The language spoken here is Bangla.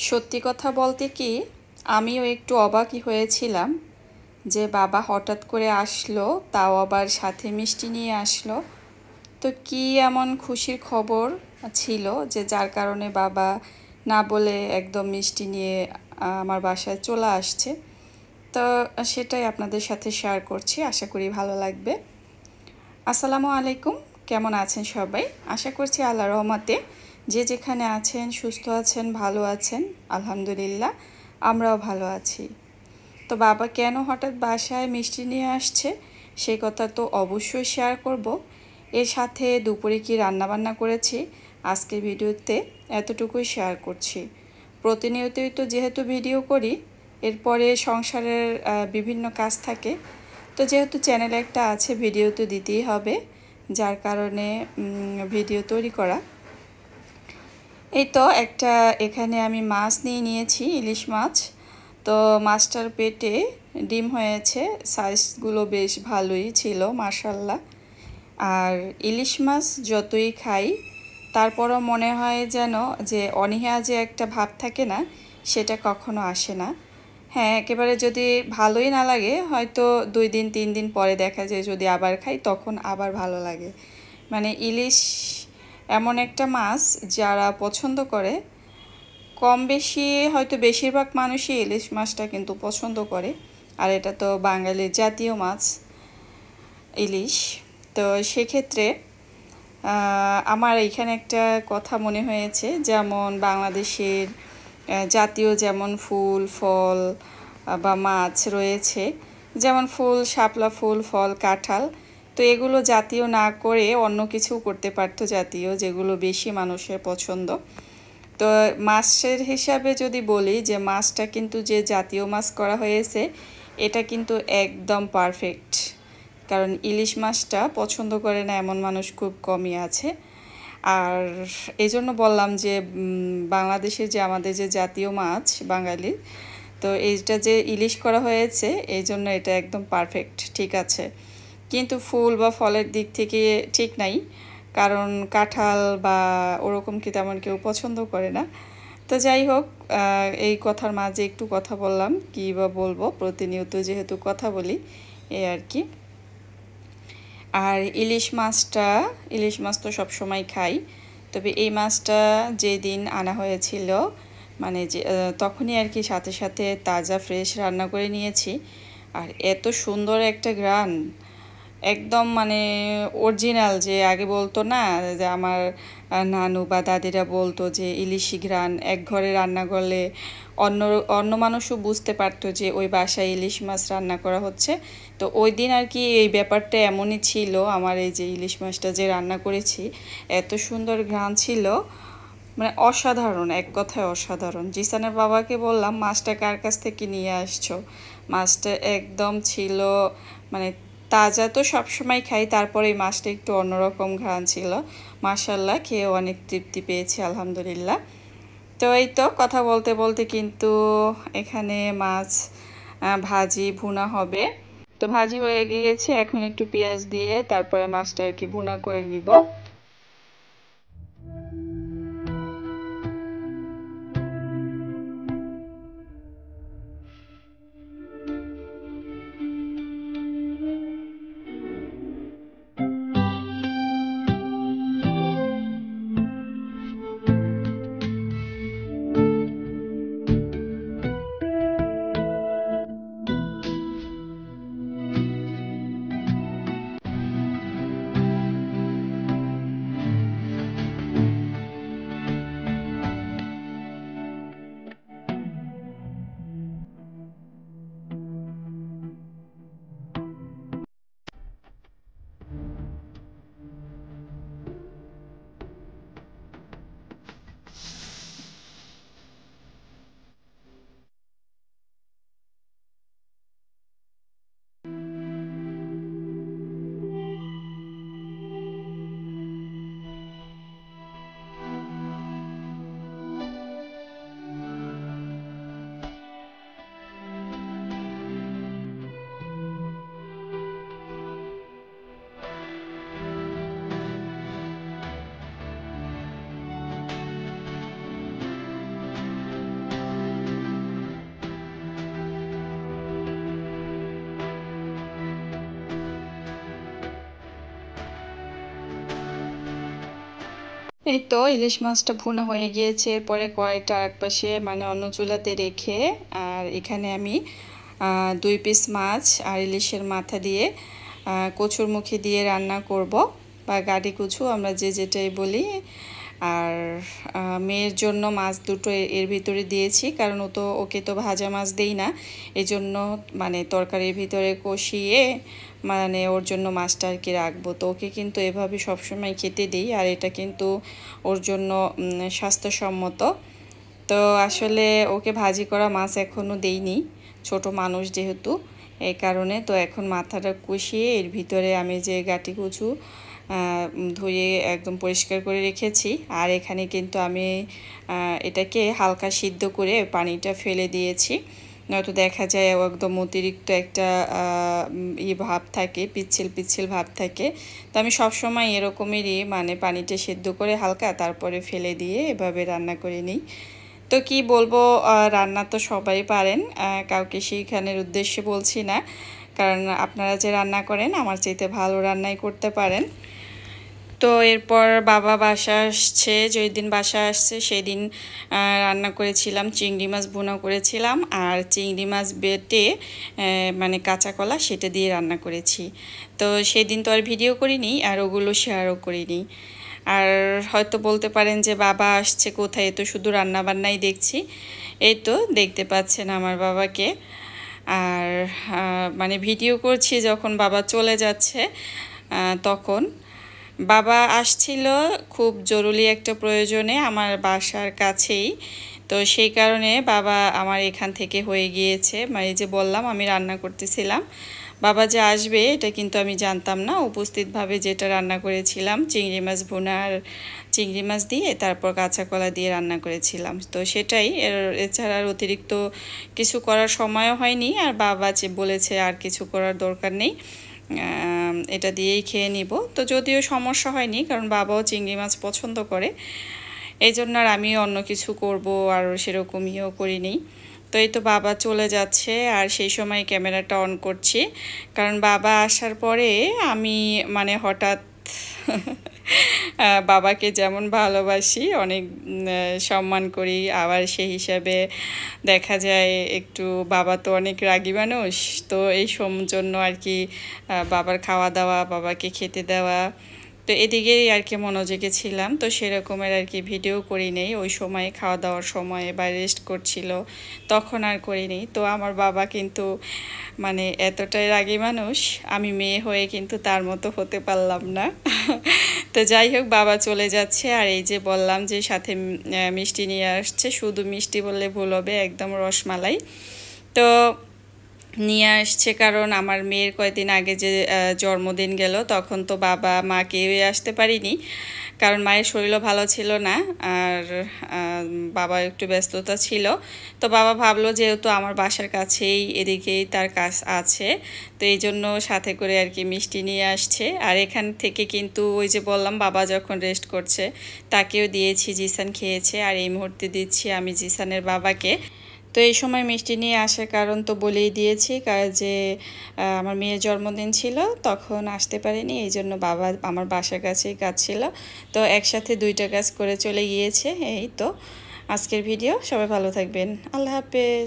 সত্যি কথা বলতে কি, আমিও একটু অবাকই হয়েছিলাম যে বাবা হঠাৎ করে আসলো, তাও আবার সাথে মিষ্টি নিয়ে আসলো। তো কি এমন খুশির খবর ছিল যে যার কারণে বাবা না বলে একদম মিষ্টি নিয়ে আমার বাসায় চলে আসছে। তো সেটাই আপনাদের সাথে শেয়ার করছি, আশা করি ভালো লাগবে। আসসালামু আলাইকুম। কেমন আছেন সবাই? আশা করছি আল্লাহর রহমতে যে যেখানে আছেন সুস্থ আছেন, ভালো আছেন। আলহামদুলিল্লাহ, আমরাও ভালো আছি। তো বাবা কেন হঠাৎ বাসায় মিষ্টি নিয়ে আসছে সেই কথা তো অবশ্যই শেয়ার করব। এর সাথে দুপুরে কি রান্নাবান্না করেছি আজকের ভিডিওতে এতটুকুই শেয়ার করছি। প্রতিনিয়তই তো যেহেতু ভিডিও করি, এরপরে সংসারের বিভিন্ন কাজ থাকে। তো যেহেতু চ্যানেল একটা আছে, ভিডিও তো দিতেই হবে, যার কারণে ভিডিও তৈরি করা। এই তো একটা এখানে আমি মাছ নিয়ে নিয়েছি, ইলিশ মাছ। তো মাছটার পেটে ডিম হয়েছে, সাইজগুলো বেশ ভালোই ছিল মাশাল্লাহ। আর ইলিশ মাছ যতই খাই তারপরও মনে হয় যেন যে অনীহা যে একটা ভাব থাকে না, সেটা কখনো আসে না। হ্যাঁ, একেবারে যদি ভালোই না লাগে হয়তো 2 দিন 3 দিন পরে দেখা যায় যদি আবার খাই তখন আবার ভালো লাগে। মানে ইলিশ এমন একটা মাছ যারা পছন্দ করে, কম বেশি হয়তো বেশিরভাগ মানুষই ইলিশ মাছটা কিন্তু পছন্দ করে। আর এটা তো বাঙালির জাতীয় মাছ ইলিশ। তো সেক্ষেত্রে আমার এইখানে একটা কথা মনে হয়েছে, যেমন বাংলাদেশের জাতীয় যেমন ফুল ফল বা মাছ রয়েছে, যেমন ফুল শাপলা ফুল, ফল কাঁঠাল। তো এগুলো জাতীয় না করে অন্য কিছু করতে পারতো জাতীয়, যেগুলো বেশি মানুষের পছন্দ। তো মাছের হিসাবে যদি বলি যে মাছটা কিন্তু যে জাতীয় মাছ করা হয়েছে এটা কিন্তু একদম পারফেক্ট। কারণ ইলিশ মাছটা পছন্দ করে না এমন মানুষ খুব কমই আছে। আর এই জন্য বললাম যে বাংলাদেশের যে আমাদের যে জাতীয় মাছ বাঙালির, তো এইটা যে ইলিশ করা হয়েছে এই জন্য এটা একদম পারফেক্ট, ঠিক আছে। কিন্তু ফুল বা ফলের দিক থেকে ঠিক নাই, কারণ কাঁঠাল বা ওরকম কি তেমন কেউ পছন্দ করে না। তো যাই হোক, এই কথার মাঝে একটু কথা বললাম, কী বা বলবো, প্রতিনিয়ত যেহেতু কথা বলি এই আর কি। আর ইলিশ মাছ তো সবসময় খাই, তবে এই মাছটা যেদিন আনা হয়েছিল মানে যে তখনই আর কি সাথে সাথে তাজা ফ্রেশ রান্না করে নিয়েছি। আর এত সুন্দর একটা ঘ্রাণ, একদম মানে অরিজিনাল। যে আগে বলতো না যে আমার নানু বা দাদিরা বলতো যে ইলিশি ঘ্রাণ এক ঘরে রান্না করলে অন্য অন্য মানুষও বুঝতে পারতো যে ওই বাসায় ইলিশ মাছ রান্না করা হচ্ছে। তো ওই দিন আর কি এই ব্যাপারটা এমনই ছিল। আমার এই যে ইলিশ মাছটা যে রান্না করেছি এত সুন্দর ঘ্রাণ ছিল, মানে অসাধারণ, এক কথায় অসাধারণ। জিসানের বাবাকে বললাম মাছটা কার কাছ থেকে নিয়ে আসছো। মাছটা একদম ছিল মানে তাজা তো সবসময় খাই, তারপরে এই মাছটা একটু অন্যরকম ঘ্রাণ ছিল। মাশাল্লাহ, খেয়ে অনেক তৃপ্তি পেয়েছি আলহামদুলিল্লাহ। তো এই তো কথা বলতে বলতে কিন্তু এখানে মাছ ভাজি ভুনা হবে। তো ভাজি হয়ে গিয়েছে, এখন একটু পেঁয়াজ দিয়ে তারপরে মাছটা আর কি ভুনা করে নিব। এই তো ইলিশ মাছটা ভুনা হয়ে গিয়েছে। এরপরে কড়াইটা একপাশে মানে অন্য চুলাতে রেখে আর এখানে আমি 2 পিস মাছ আর ইলিশের মাথা দিয়ে কচুরমুখী দিয়ে রান্না করব, বা গাড়ি কচু আমরা যে যেটাই বলি। আর মেয়ের জন্য মাছ দুটো এর ভিতরে দিয়েছি, কারণ ওকে তো ভাজা মাছ দেই না, এই জন্য মানে তরকারির ভিতরে কষিয়ে মানে ওর জন্য মাছটা আর কি রাখবো। তো ওকে কিন্তু এভাবে সবসময় খেতে দিই, আর এটা কিন্তু ওর জন্য স্বাস্থ্যসম্মত। তো আসলে ওকে ভাজি করা মাছ এখনও দেইনি, ছোট মানুষ যেহেতু, এই কারণে। তো এখন মাথাটা কষিয়ে এর ভিতরে আমি যে গাটি কচু ধুয়ে একদম পরিষ্কার করে রেখেছি, আর এখানে কিন্তু আমি এটাকে হালকা সিদ্ধ করে পানিটা ফেলে দিয়েছি, নয়তো দেখা যায় একদম অতিরিক্ত একটা ভাব থাকে, পিচ্ছিল পিচ্ছিল ভাব থাকে। তো আমি সবসময় এরকমেরই মানে পানিটা সেদ্ধ করে হালকা তারপরে ফেলে দিয়ে এভাবে রান্না করে নিই। তো কি বলবো, রান্না তো সবাই পারেন, কাউকে সেইখানের উদ্দেশ্যে বলছি না, কারণ আপনারা যে রান্না করেন আমার চাইতে ভালো রান্নাই করতে পারেন। তো এরপর বাবা বাসা আসছে, যেই দিন বাসা আসছে সেই দিন রান্না করেছিলাম চিংড়ি মাছ ভুনা করেছিলাম, আর চিংড়ি মাছ বেটে মানে কাঁচা কলা সেটা দিয়ে রান্না করেছি। তো সেদিন তো আর ভিডিও করিনি, আর ওগুলো শেয়ারও করিনি। আর হয়তো বলতে পারেন যে বাবা আসছে কোথায়, তো শুধু রান্না বান্নাই দেখছি। এই তো দেখতে পাচ্ছেন আমার বাবাকে। আর মানে ভিডিও করছি যখন বাবা চলে যাচ্ছে তখন। বাবা আসছিল খুব জরুরি একটা প্রয়োজনে আমার বাসার কাছেই, তো সেই কারণে বাবা আমার এখান থেকে হয়ে গিয়েছে। মানে যে বললাম আমি রান্না করতেছিলাম, বাবা যে আসবে এটা কিন্তু আমি জানতাম না। উপস্থিতভাবে যেটা রান্না করেছিলাম চিংড়ি মাছ ভুনা আর চিংড়ি মাছ দিয়ে তারপর কাঁচা কলা দিয়ে রান্না করেছিলাম, তো সেটাই। এছাড়া আর অতিরিক্ত কিছু করার সময়ও হয়নি, আর বাবা যে বলেছে আর কিছু করার দরকার নেই, এটা দিয়েই খেয়ে নিব। তো যদিও সমস্যা হয়নি, কারণ বাবাও চিংড়ি মাছ পছন্দ করে, এই জন্য আর আমি অন্য কিছু করব আর সেরকম ইয়েও করিনি। তো এই তো বাবা চলে যাচ্ছে, আর সেই সময় ক্যামেরাটা অন করছি, কারণ বাবা আসার পরে আমি মানে হঠাৎ বাবাকে যেমন ভালোবাসি অনেক সম্মান করি, আবার সেই হিসাবে দেখা যায় একটু বাবা তো অনেক রাগী মানুষ, তো এই জন্য আর কি বাবার খাওয়া দাওয়া, বাবাকে খেতে দেওয়া, তো এদিকেই আর কি মনোযোগে ছিলাম। তো সেরকমের আর কি ভিডিও করি নেই ওই সময়, খাওয়া দাওয়ার সময় বা রেস্ট করছিল তখন আর করি নেই। তো আমার বাবা কিন্তু মানে এতটাই রাগী মানুষ, আমি মেয়ে হয়ে কিন্তু তার মতো হতে পারলাম না। তো যাই হোক, বাবা চলে যাচ্ছে, আর এই যে বললাম যে সাথে মিষ্টি নিয়ে আসছে, শুধু মিষ্টি বললে ভুল হবে, একদম রসমালাই। তো নিয়ে আসছে কারণ আমার মেয়ের কয়েকদিন আগে যে জন্মদিন গেল, তখন তো বাবা মা কেউই আসতে পারিনি, কারণ মায়ের শরীরও ভালো ছিল না, আর বাবা একটু ব্যস্ততা ছিল। তো বাবা ভাবলো যেহেতু আমার বাসার কাছেই এদিকেই তার কাজ আছে, তো এই জন্য সাথে করে আর কি মিষ্টি নিয়ে আসছে। আর এখান থেকে কিন্তু ওই যে বললাম বাবা যখন রেস্ট করছে তাকেও দিয়েছি, জিসান খেয়েছে, আর এই মুহূর্তে দিচ্ছি আমি জিসানের বাবাকে। তো এই সময় মিষ্টি নিয়ে আসার কারণ তো বলেই দিয়েছি, কারণ যে আমার মেয়ের জন্মদিন ছিল তখন আসতে পারিনি, এই জন্য বাবা আমার বাসার কাছেই কাজ ছিল, তো একসাথে দুইটা কাজ করে চলে গিয়েছে। এই তো আজকের ভিডিও, সবাই ভালো থাকবেন, আল্লাহ হাফেজ।